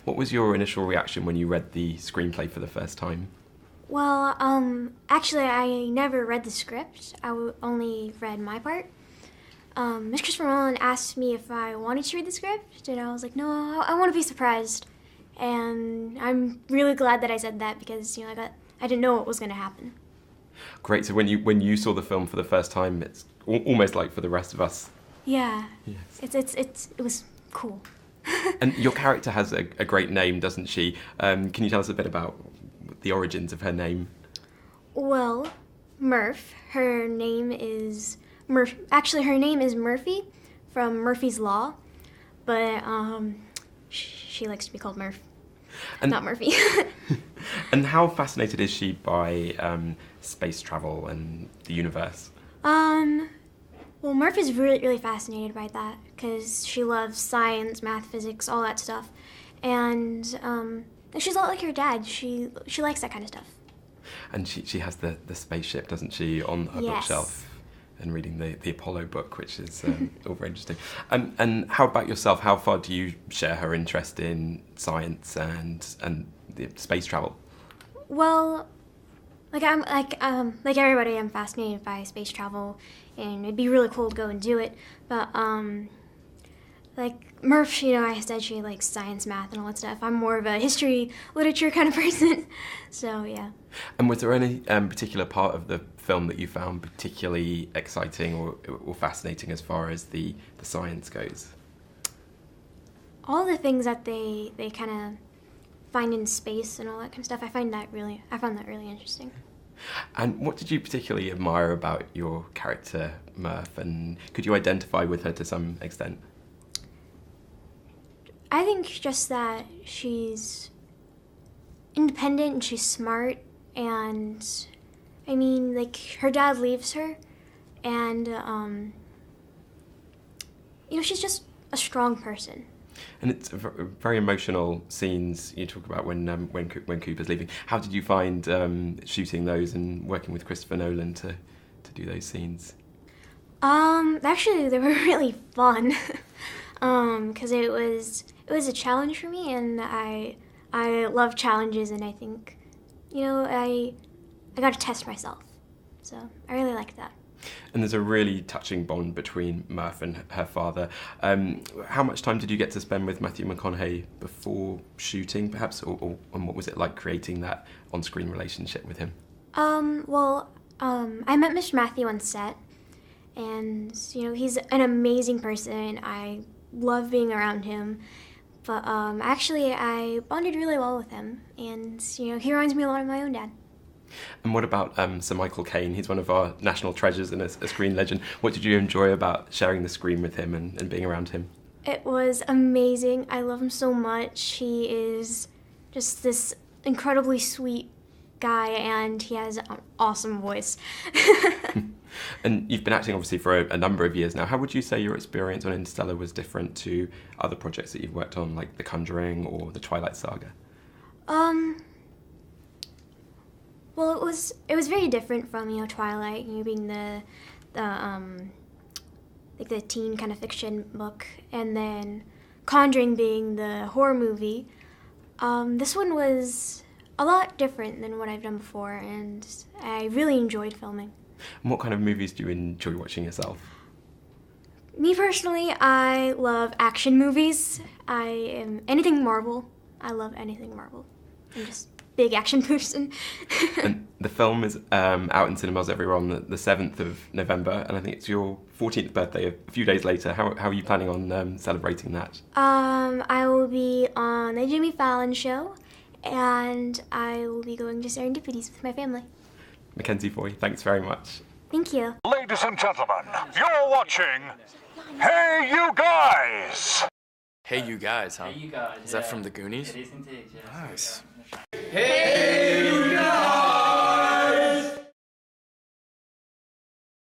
What was your initial reaction when you read the screenplay for the first time? Well, actually, I never read the script. Only read my part. Miss Christopher Nolan asked me if I wanted to read the script, and I was like, no, I want to be surprised. And I'm really glad that I said that because, I didn't know what was going to happen. Great. So when you saw the film for the first time, it's almost like for the rest of us. Yeah. Yes. It was cool. And your character has a great name, doesn't she? Can you tell us a bit about the origins of her name? Well, Murph. Her name is Murph. Actually, her name is Murphy from Murphy's Law, but she likes to be called Murph, not Murphy. And how fascinated is she by space travel and the universe? Well, Murph is really, really fascinated by that because she loves science, math, physics, all that stuff, and she's a lot like her dad. She likes that kind of stuff. And she has the spaceship, doesn't she, on her Yes. bookshelf, and reading the Apollo book, which is all very interesting. And how about yourself? How far do you share her interest in science and the space travel? Well, like everybody, I'm fascinated by space travel, and it'd be really cool to go and do it. But like Murph, I said she likes science, math, and all that stuff. I'm more of a history, literature kind of person. So yeah. And was there any particular part of the film that you found particularly exciting or fascinating as far as the science goes? All the things that they kind of find in space and all that kind of stuff, I found that really interesting. And what did you particularly admire about your character, Murph, and could you identify with her to some extent? I think just that she's independent and she's smart, and I mean, like, her dad leaves her, and she's just a strong person. And it's very emotional scenes you talk about when Cooper's leaving. How did you find shooting those and working with Christopher Nolan to do those scenes? Actually, they were really fun, because it was a challenge for me, and I love challenges, and I think, I got to test myself, so I really liked that. And there's a really touching bond between Murph and her father. How much time did you get to spend with Matthew McConaughey before shooting, perhaps, and what was it like creating that on-screen relationship with him? I met Mr. Matthew on set, and he's an amazing person. I love being around him, but actually I bonded really well with him, and he reminds me a lot of my own dad. And what about Sir Michael Caine? He's one of our national treasures and a screen legend. What did you enjoy about sharing the screen with him and being around him? It was amazing. I love him so much. He is just this incredibly sweet guy, and he has an awesome voice. And you've been acting obviously for a number of years now. How would you say your experience on Interstellar was different to other projects that you've worked on, like The Conjuring or the Twilight Saga? Well, it was very different from Twilight, being the teen kind of fiction book, and then Conjuring being the horror movie. This one was a lot different than what I've done before, and I really enjoyed filming. And what kind of movies do you enjoy watching yourself? Me personally, I love action movies. I am anything Marvel. I love anything Marvel. I'm just big action person. And the film is out in cinemas, everyone, the 7th of November, and I think it's your 14th birthday a few days later. How are you planning on celebrating that? I will be on the Jimmy Fallon show, and I will be going to Serendipities with my family. Mackenzie Foy, thanks very much. Thank you. Ladies and gentlemen, you're watching Hey You Guys! Hey You Guys, huh? Hey, you guys. Is that from the Goonies? It is indeed, yes. Nice. Hey,